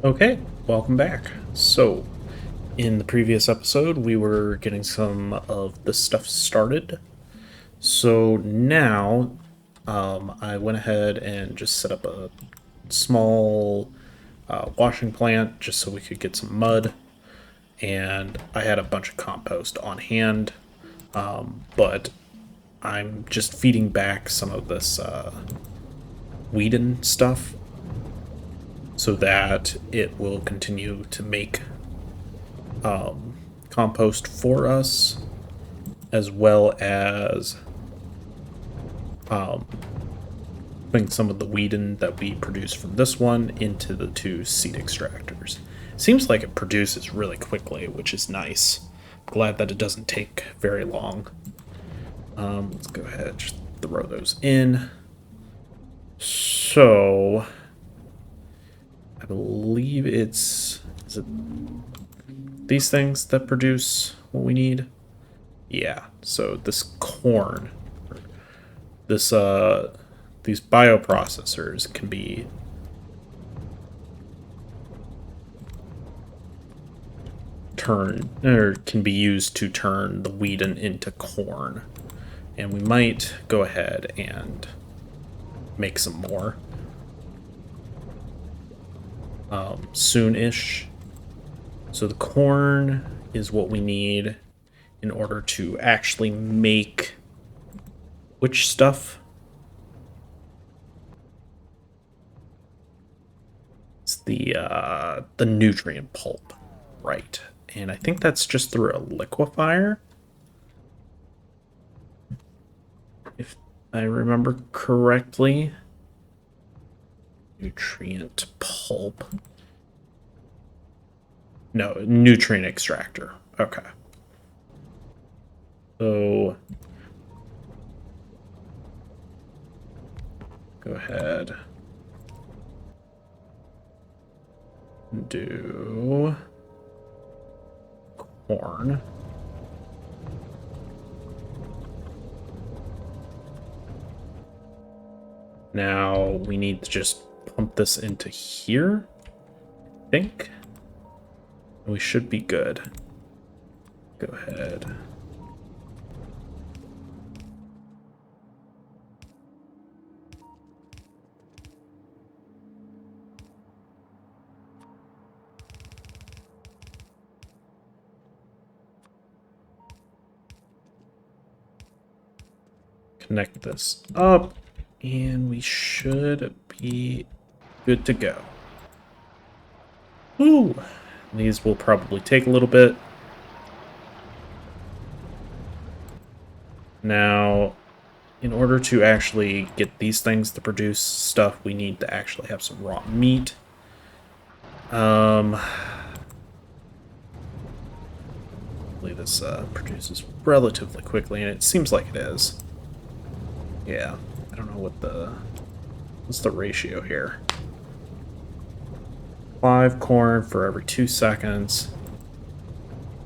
Okay, welcome back. So, in the previous episode, we were getting some of the stuff started. So now, I went ahead and just set up a small washing plant just so we could get some mud. And I had a bunch of compost on hand, but I'm just feeding back some of this Whedon stuff so that it will continue to make compost for us, as well as putting some of the Whedon that we produce from this one into the two seed extractors. Seems like it produces really quickly, which is nice. Glad that it doesn't take very long. Let's go ahead and just throw those in. So, I believe is it these things that produce what we need? Yeah, so this corn, this these bioprocessors can be can be used to turn the Whedon into corn. And we might go ahead and make some more soon-ish. So the corn is what we need in order to actually make which stuff? It's the nutrient pulp, right? And I think that's just through a liquefier, if I remember correctly. Nutrient pulp. No, nutrient extractor. Okay. So go ahead and do corn. Now we need to just pump this into here, I think. We should be good. Go ahead. Connect this up, and we should be good to go. Ooh, these will probably take a little bit. Now, in order to actually get these things to produce stuff, we need to actually have some raw meat. Hopefully this produces relatively quickly, and it seems like it is. Yeah, I don't know what's the ratio here. 5 corn for every 2 seconds.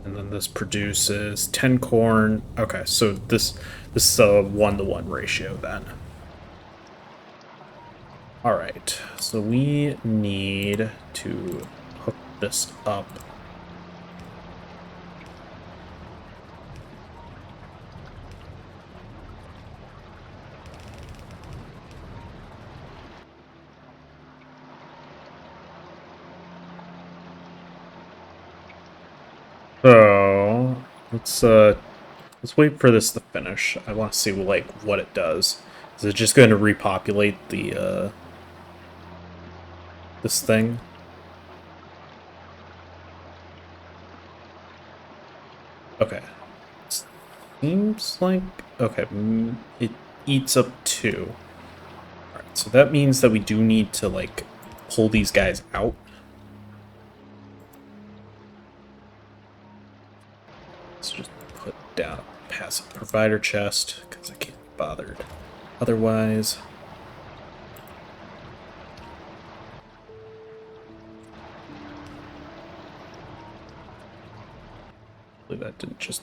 And then this produces 10 corn. Okay, so this is a 1-to-1 ratio then. Alright, so we need to hook this up. So let's wait for this to finish. I want to see like what it does. Is it just going to repopulate the this thing? Okay. Seems like okay. It eats up 2. All right, so that means that we do need to like pull these guys out. Let's just put down a passive provider chest, because I can't be bothered otherwise. Hopefully that didn't just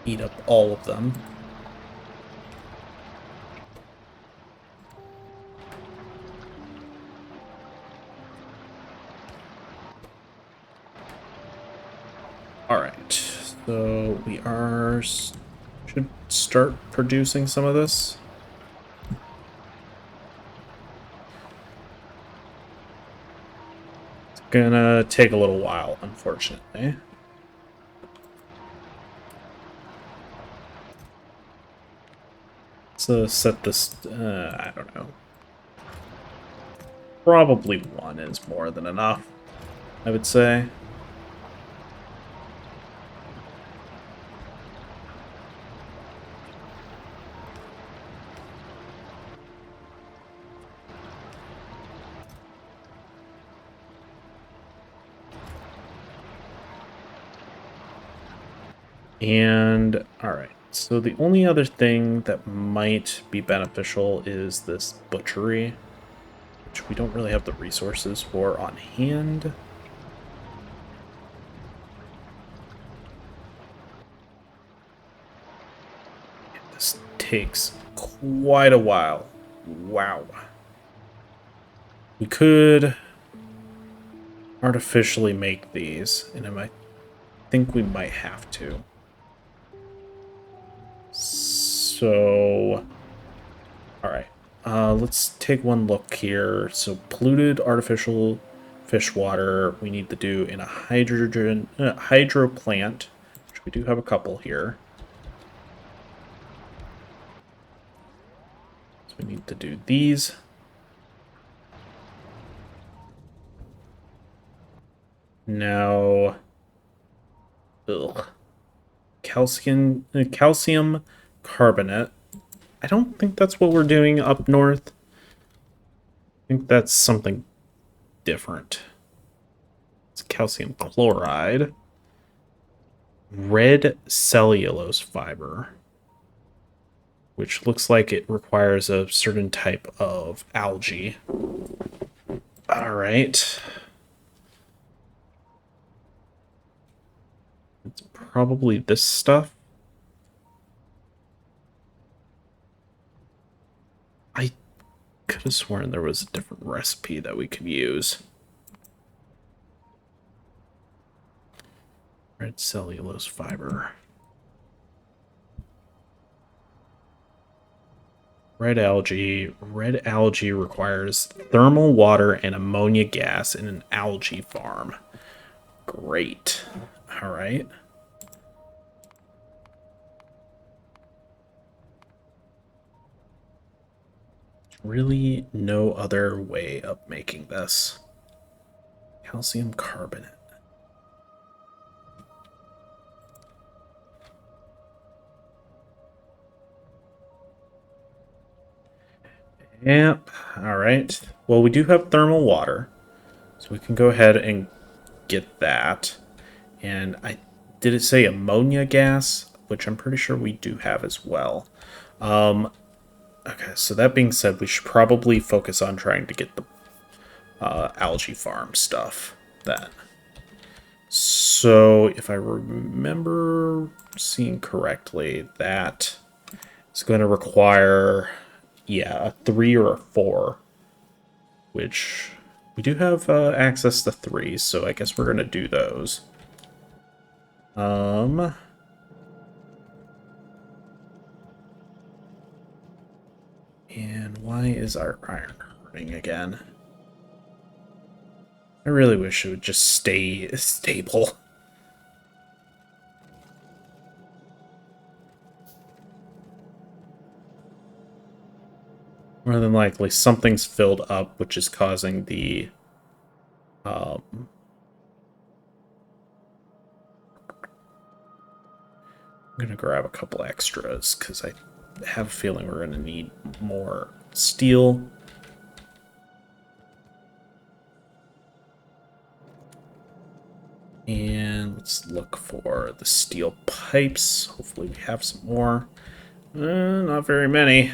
eat up all of them. Alright, so we should start producing some of this. It's gonna take a little while, unfortunately. So set this, I don't know. Probably one is more than enough, I would say. And, alright, so the only other thing that might be beneficial is this butchery, which we don't really have the resources for on hand. This takes quite a while. Wow. We could artificially make these, and I think we might have to. So, alright. Let's take one look here. So, polluted artificial fish water we need to do in a hydro plant, which we do have a couple here. So we need to do these. Now, calcium carbonate. I don't think that's what we're doing up north. I think that's something different. It's calcium chloride. Red cellulose fiber, which looks like it requires a certain type of algae. All right. It's probably this stuff. I could have sworn there was a different recipe that we could use. Red cellulose fiber. Red algae. Red algae requires thermal water and ammonia gas in an algae farm. Great. All right. Really no other way of making this. Calcium carbonate. Yep. All right. Well, we do have thermal water, so we can go ahead and get that. And did it say ammonia gas, which I'm pretty sure we do have as well. Okay, so that being said, we should probably focus on trying to get the algae farm stuff then. So if I remember seeing correctly, that is going to require, yeah, a 3 or a 4, which we do have access to 3, so I guess we're going to do those. And why is our iron hurting again? I really wish it would just stay stable. More than likely, something's filled up, which is causing the... I'm gonna grab a couple extras, because I have a feeling we're gonna need more steel. And let's look for the steel pipes. Hopefully we have some more. Not very many.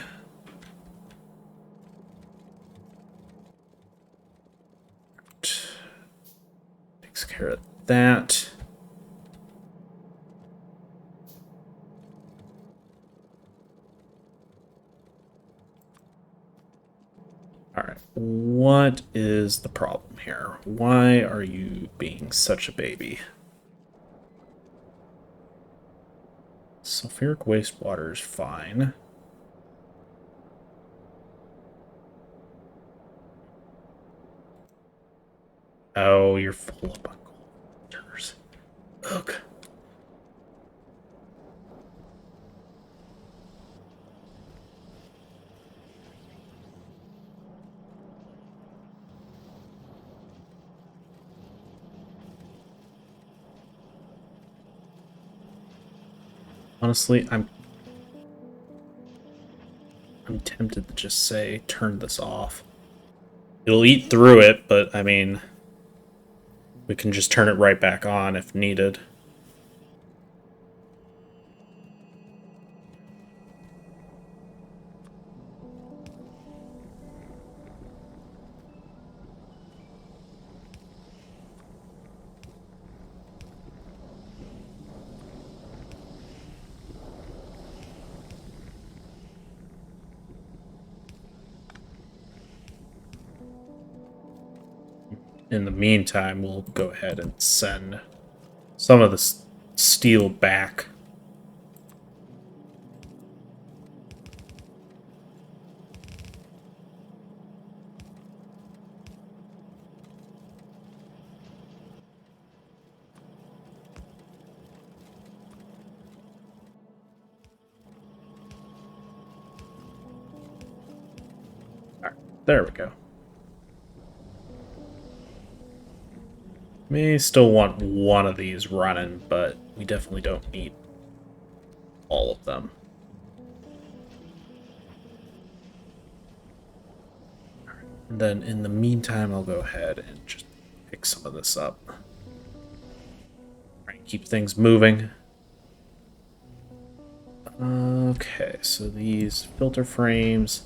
Takes care of that. Alright, what is the problem here? Why are you being such a baby? Sulfuric wastewater is fine. Oh, you're full up on coal filters. Ugh. Honestly, I'm tempted to just say turn this off. It'll eat through it, but I mean, we can just turn it right back on if needed. In the meantime, we'll go ahead and send some of the steel back. All right, there we go. May still want one of these running, but we definitely don't need all of them. And then in the meantime, I'll go ahead and just pick some of this up. Try and keep things moving. Okay, so these filter frames.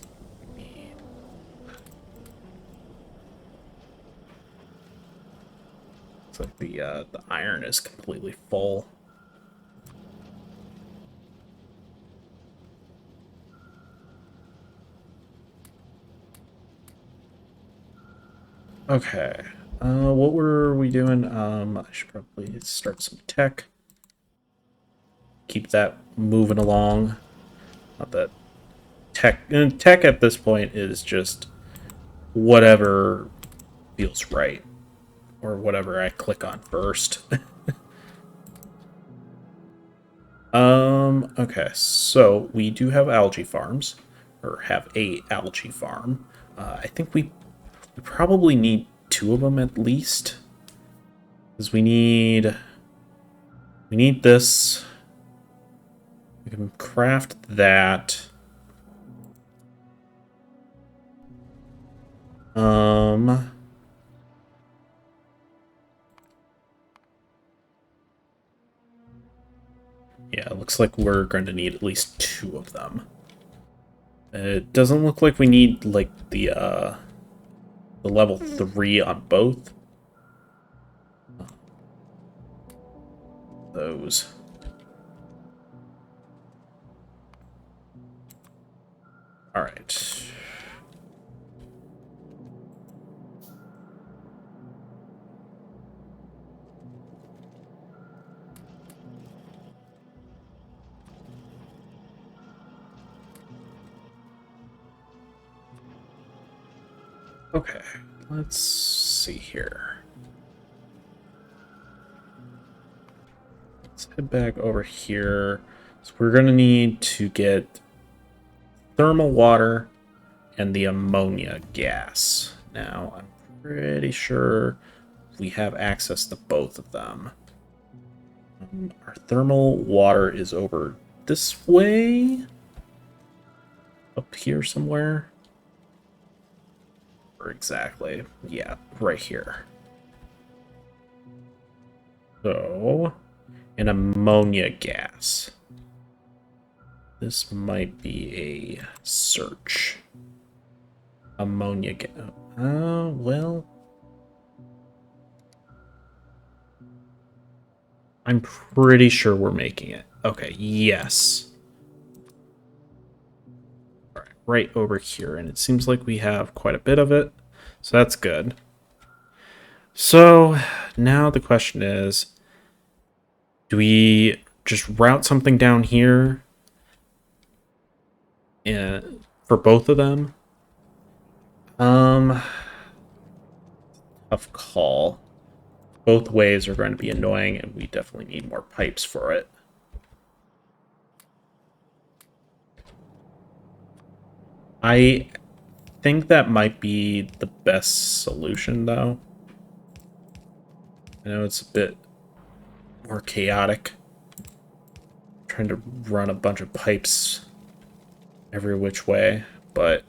Looks like the iron is completely full. Okay. What were we doing? I should probably start some tech. Keep that moving along. Not that tech at this point is just whatever feels right. Or whatever I click on first. Okay, so we do have algae farms. Or have a algae farm. I think we probably need 2 of them at least. Because we need this. We can craft that. Yeah, it looks like we're going to need at least 2 of them. It doesn't look like we need like the level 3 on both. Those. All right. Okay, let's see here. Let's head back over here. So we're going to need to get thermal water and the ammonia gas. Now, I'm pretty sure we have access to both of them. Our thermal water is over this way. Up here somewhere. Exactly. Yeah, right here. So, an ammonia gas. This might be a search. Ammonia gas. Well. I'm pretty sure we're making it. Okay, yes. Right over here, and it seems like we have quite a bit of it, so that's good. So now the question is, do we just route something down here for both of them. Tough call. Both ways are going to be annoying, and we definitely need more pipes for it. I think that might be the best solution, though. I know it's a bit more chaotic. Trying to run a bunch of pipes every which way, but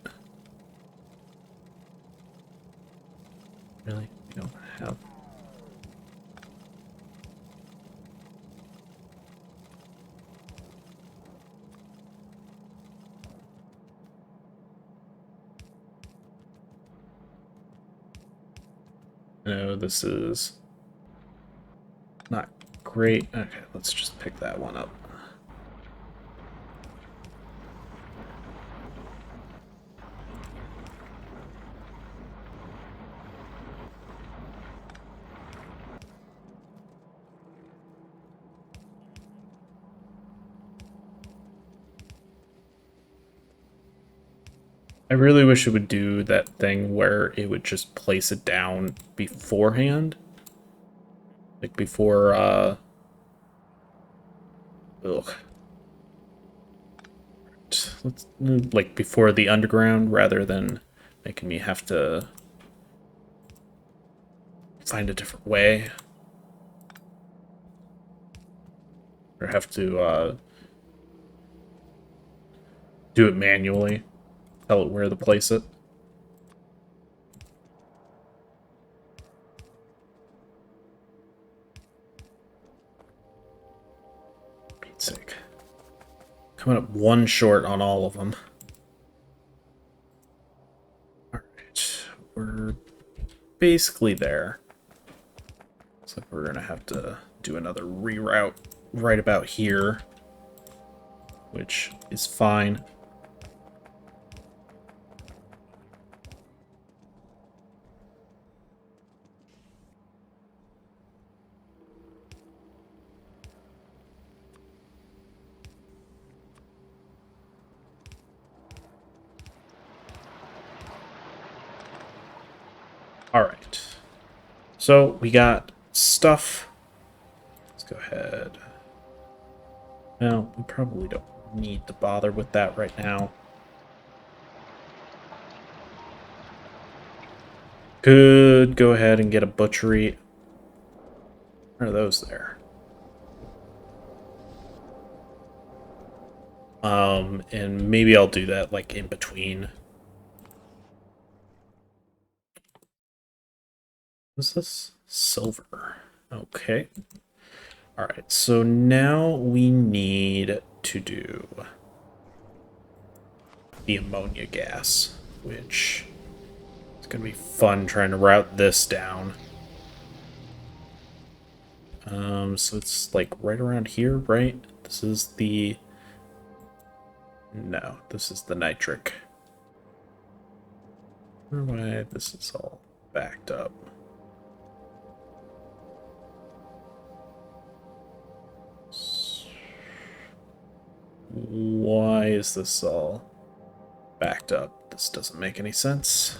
really, we don't have. No, this is not great. Okay, let's just pick that one up. I really wish it would do that thing where it would just place it down beforehand. Like before, ugh. Like before the underground, rather than making me have to find a different way. Or have to, do it manually. Tell it where to place it. Pete's sake. Coming up one short on all of them. Alright, we're basically there. Looks like we're gonna have to do another reroute right about here, which is fine. Alright. So we got stuff. Let's go ahead. Well, we probably don't need to bother with that right now. Could go ahead and get a butchery. Where are those there? And maybe I'll do that like in between. What's this? Silver. Okay. Alright, so now we need to do the ammonia gas, which is going to be fun trying to route this down. So it's like right around here, right? This is the... No, this is the nitric. I wonder why this is all backed up. Why is this all backed up? This doesn't make any sense.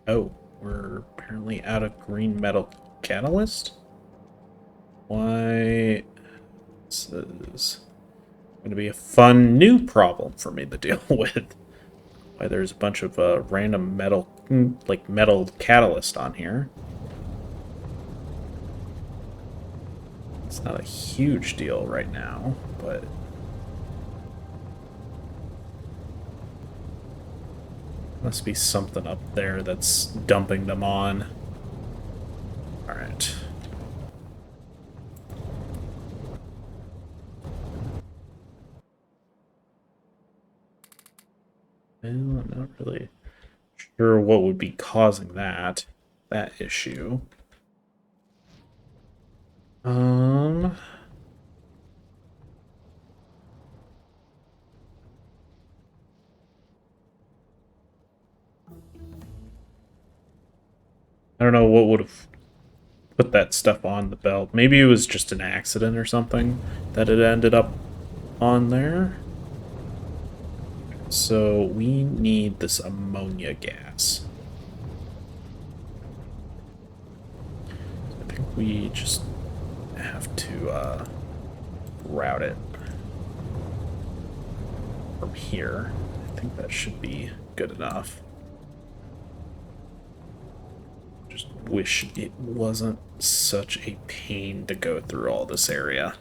Oh, we're apparently out of green metal catalyst? Why? This is going to be a fun new problem for me to deal with. Why there's a bunch of random metal, like metal catalyst on here. It's not a huge deal right now, but... Must be something up there that's dumping them on. Alright. Well, I'm not really sure what would be causing that issue. don't know what would have put that stuff on the belt. Maybe it was just an accident or something that it ended up on there. So we need this ammonia gas. I think we just have to route it from here. I think that should be good enough. Just wish it wasn't such a pain to go through all this area.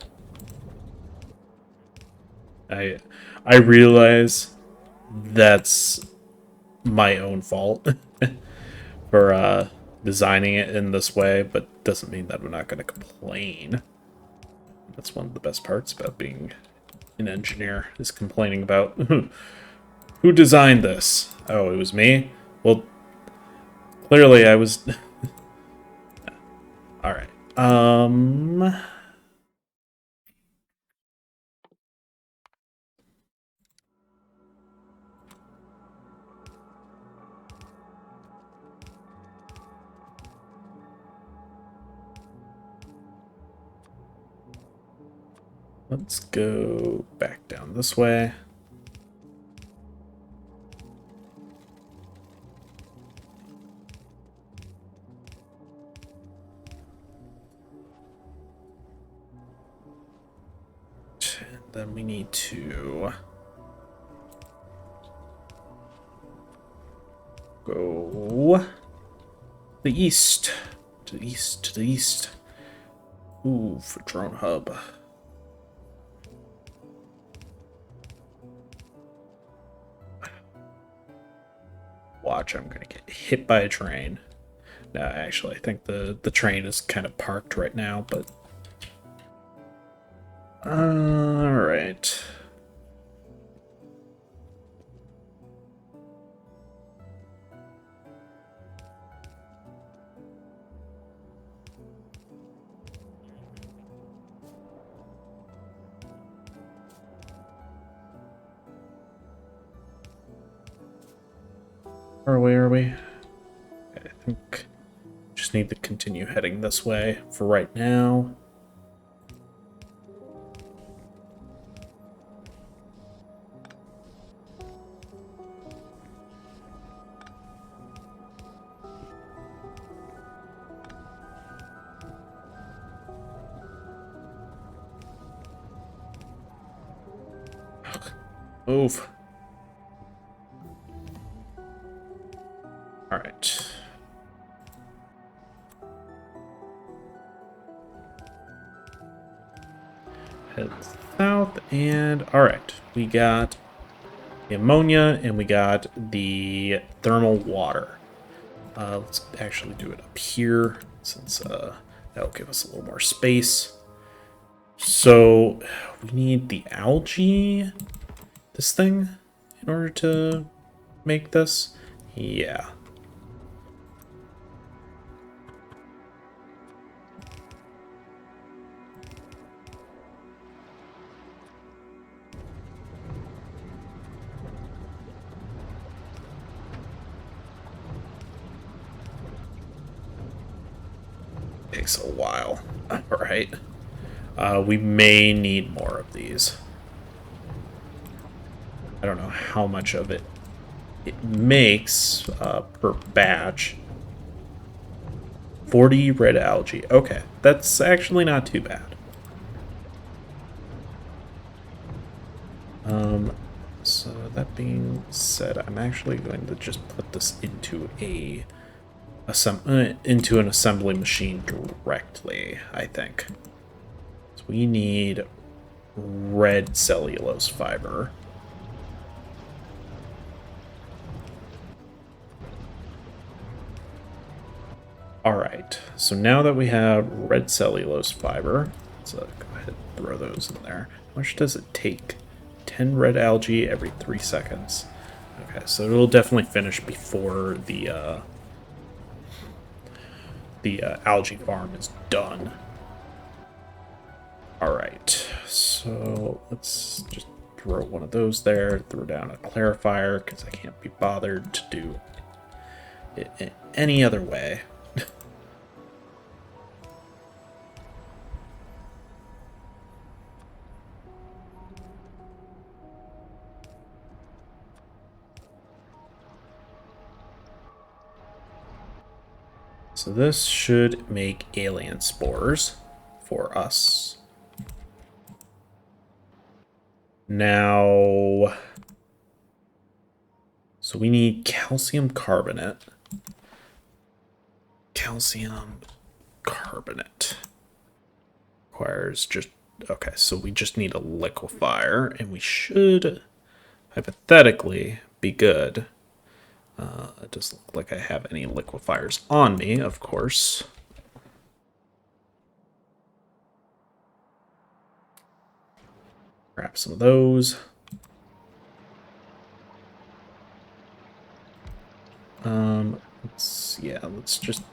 I realize that's my own fault for designing it in this way, but doesn't mean that I'm not going to complain. That's one of the best parts about being an engineer, is complaining about who designed this. Oh, it was me? Well, clearly I was... Alright. Let's go back down this way. And then we need to go the east. To the east, to the east. Ooh, for drone hub. Watch, I'm gonna get hit by a train. No, actually, I think the train is kind of parked right now, but... Alright. Where are we? I think just need to continue heading this way for right now. Move. All right. Head south, and all right, we got the ammonia and we got the thermal water. Let's actually do it up here since that'll give us a little more space. So we need the algae, this thing, in order to make this. Yeah. Takes a while. All right. We may need more of these. I don't know how much of it makes per batch. 40 red algae. Okay, that's actually not too bad. So that being said, I'm actually going to just put this into into an assembly machine directly, I think. So we need red cellulose fiber. Alright, so now that we have red cellulose fiber, let's go ahead and throw those in there. How much does it take? 10 red algae every 3 seconds. Okay, so it'll definitely finish before the algae farm is done. Alright, so let's just throw one of those there, throw down a clarifier, because I can't be bothered to do it in any other way. So this should make alien spores for us. Now, so we need calcium carbonate. Calcium carbonate requires just, okay, so we just need a liquefier, and we should hypothetically be good. It doesn't look like I have any liquefiers on me, of course. Grab some of those. Let's just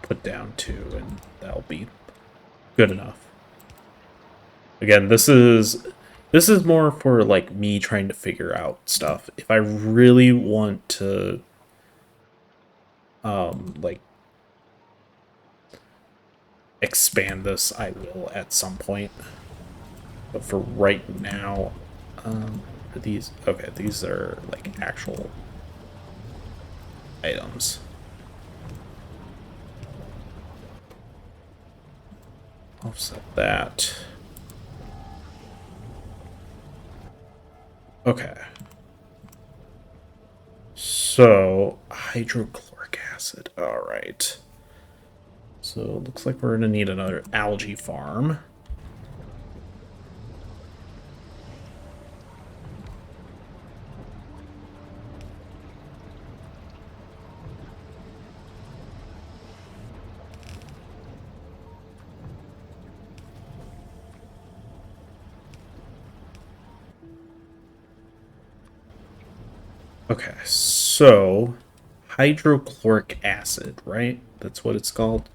put down 2, and that'll be good enough. Again, this is more for like me trying to figure out stuff. If I really want to like expand this, I will at some point. But for right now, are these okay? These are like actual items. Offset that. Okay. So, hydrochloric acid. All right. So, it looks like we're going to need another algae farm. Okay, so hydrochloric acid, right? That's what it's called.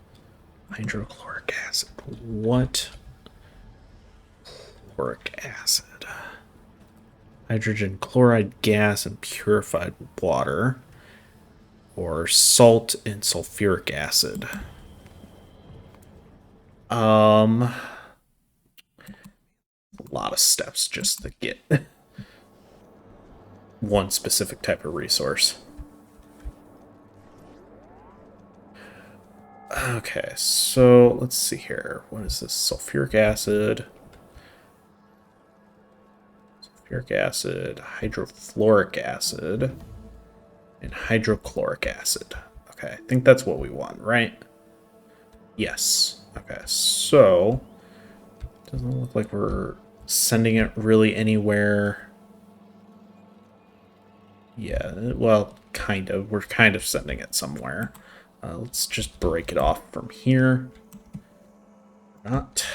Hydrochloric acid. What? Chloric acid. Hydrogen chloride gas and purified water. Or salt and sulfuric acid. A lot of steps just to get one specific type of resource. Okay, so let's see here. What is this? Sulfuric acid. Sulfuric acid, hydrofluoric acid, and hydrochloric acid. Okay, I think that's what we want, right? Yes. Okay, so doesn't look like we're sending it really anywhere. Yeah, well, kind of. We're kind of sending it somewhere. Let's just break it off from here. Not.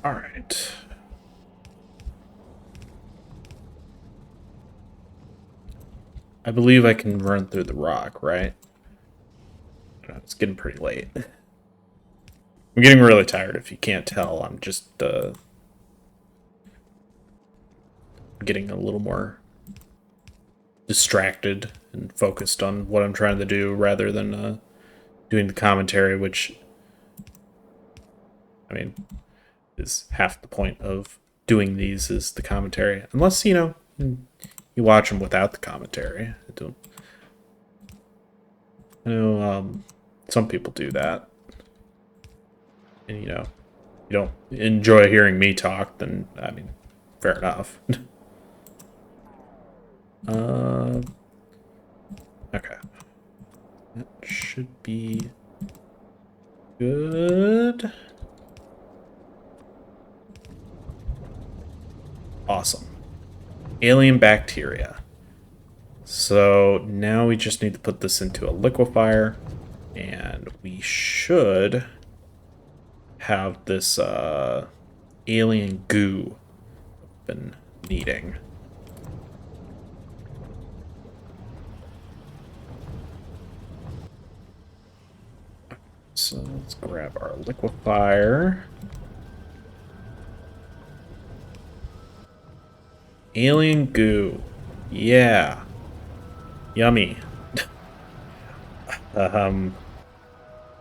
All right. I believe I can run through the rock, right? It's getting pretty late. I'm getting really tired, if you can't tell. I'm just getting a little more distracted and focused on what I'm trying to do rather than doing the commentary, which, I mean, is half the point of doing these is the commentary. Unless, you know, you watch them without the commentary. I know some people do that. And, you know, you don't enjoy hearing me talk, then, I mean, fair enough. Okay. That should be good. Awesome. Alien bacteria. So now we just need to put this into a liquefier. And we should have this alien goo been needing. So let's grab our liquefier. Alien goo. Yeah. Yummy.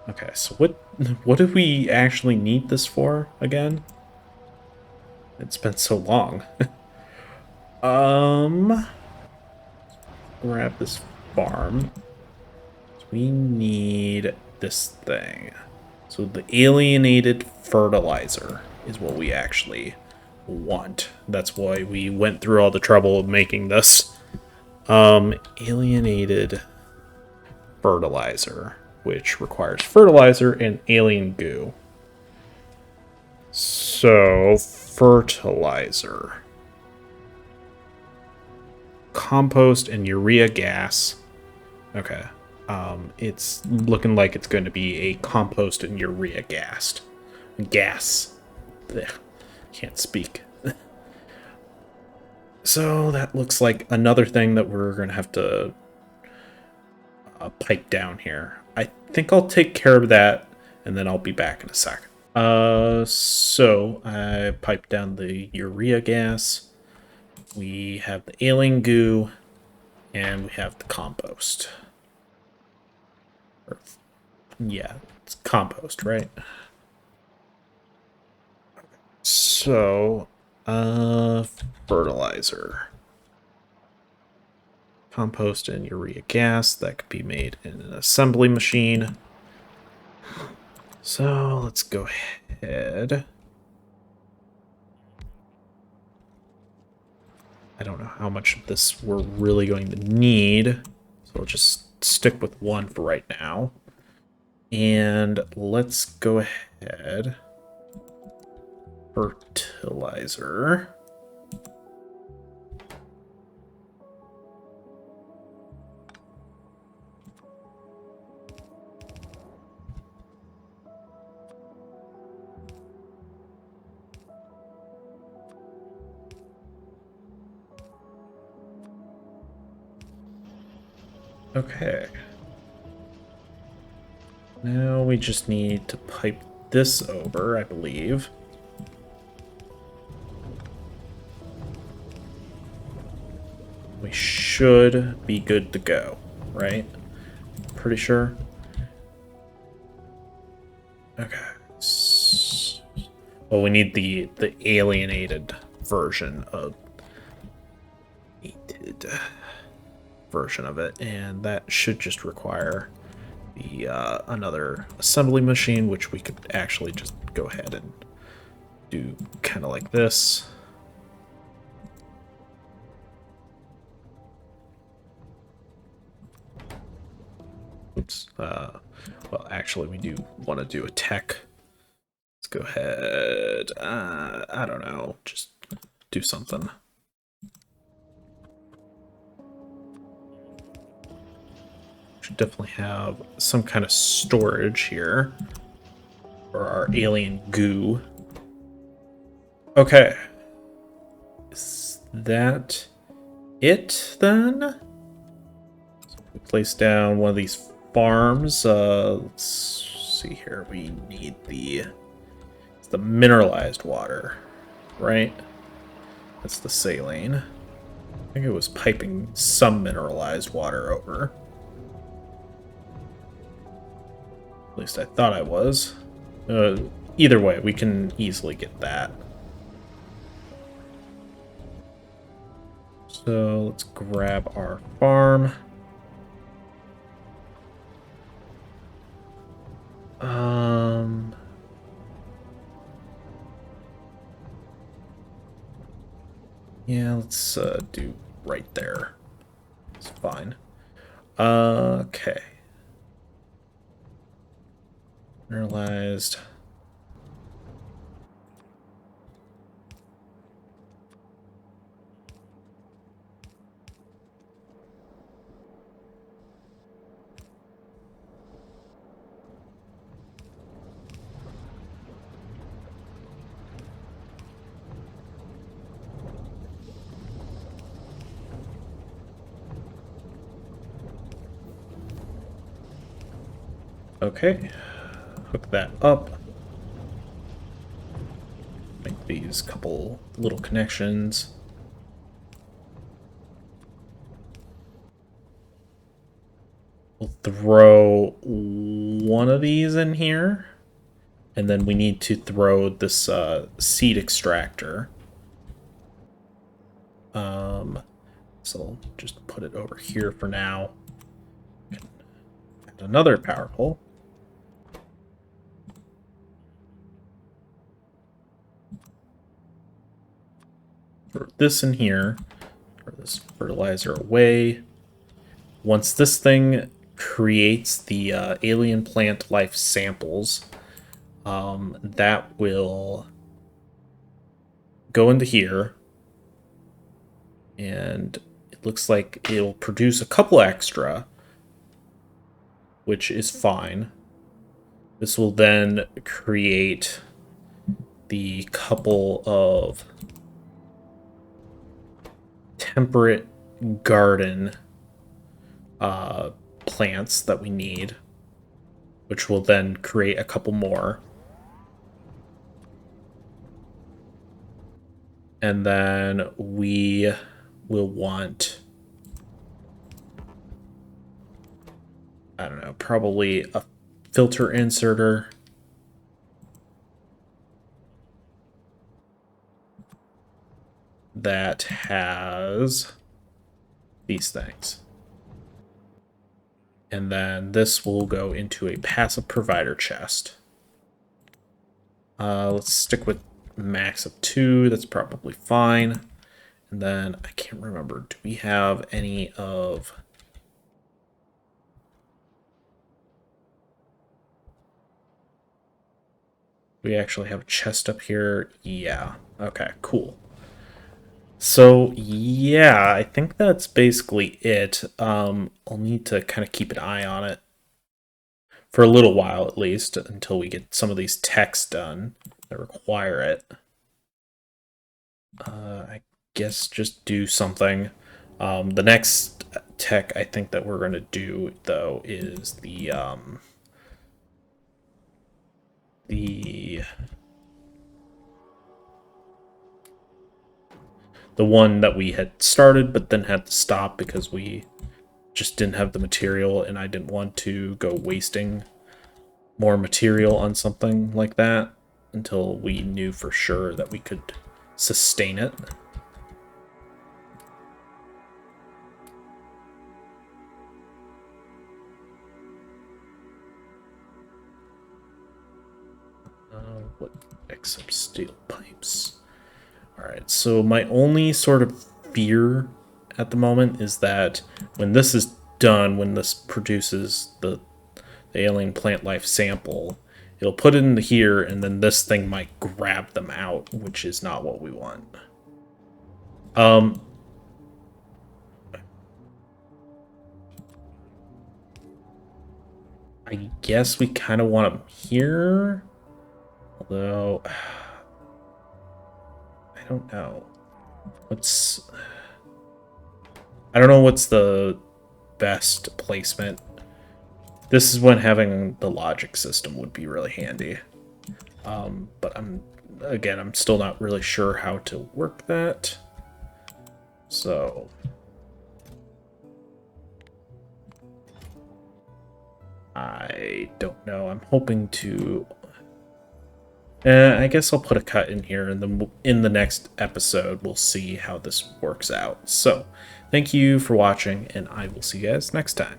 Okay, so what do we actually need this for again? It's been so long. Grab this farm. We need this thing. So the alienated fertilizer is what we actually want. That's why we went through all the trouble of making this. Alienated fertilizer, which requires fertilizer and alien goo. So, fertilizer. Compost and urea gas. Okay. It's looking like it's going to be a compost and urea gas. Gas. Ugh, can't speak. So that looks like another thing that we're going to have to pipe down here. I think I'll take care of that, and then I'll be back in a sec. So I piped down the urea gas. We have the alien goo, and we have the compost. Yeah, it's compost, right? So, fertilizer. Compost and urea gas, that could be made in an assembly machine. So, let's go ahead. I don't know how much of this we're really going to need, so I'll just stick with one for right now. And let's go ahead. Fertilizer. Okay. Now we just need to pipe this over, I believe. We should be good to go, right? Pretty sure. Okay. Well, we need the alienated version of it, and that should just require the another assembly machine, which we could actually just go ahead and do kind of like this. Oops. Well, actually, we do want to do a tech. Let's go ahead. I don't know. Just do something. Should definitely have some kind of storage here for our alien goo. Okay. Is that it then? So we place down one of these farms. Let's see here. We need the mineralized water, right? That's the saline. I think it was piping some mineralized water over. At least I thought I was. Either way, we can easily get that. So let's grab our farm. Yeah, let's do right there. It's fine. Okay. Mineralized. Okay, hook that up. Make these couple little connections. We'll throw one of these in here. And then we need to throw this seed extractor. So I'll just put it over here for now. And another power pole. Throw this in here. Throw this fertilizer away. Once this thing creates the alien plant life samples, that will go into here. And it looks like it'll produce a couple extra, which is fine. This will then create the couple of temperate garden plants that we need, which will then create a couple more. And then we will want, I don't know, probably a filter inserter. That has these things. And then this will go into a passive provider chest. Let's stick with max of 2. That's probably fine. And then I can't remember. Do we have any of... We actually have a chest up here. Yeah. Okay, cool. So, yeah, I think that's basically it. I'll need to kind of keep an eye on it for a little while, at least, until we get some of these techs done that require it. I guess just do something. The next tech I think that we're going to do, though, is the one that we had started but then had to stop because we just didn't have the material, and I didn't want to go wasting more material on something like that until we knew for sure that we could sustain it. What except steel pipes? Alright, so my only sort of fear at the moment is that when this is done, when this produces the alien plant life sample, it'll put it into here, and then this thing might grab them out, which is not what we want. I guess we kind of want them here, although I don't know. I don't know what's the best placement. This is when having the logic system would be really handy. But I'm still not really sure how to work that. So I don't know. I'm hoping to... I guess I'll put a cut in here, and then in the next episode, we'll see how this works out. So, thank you for watching, and I will see you guys next time.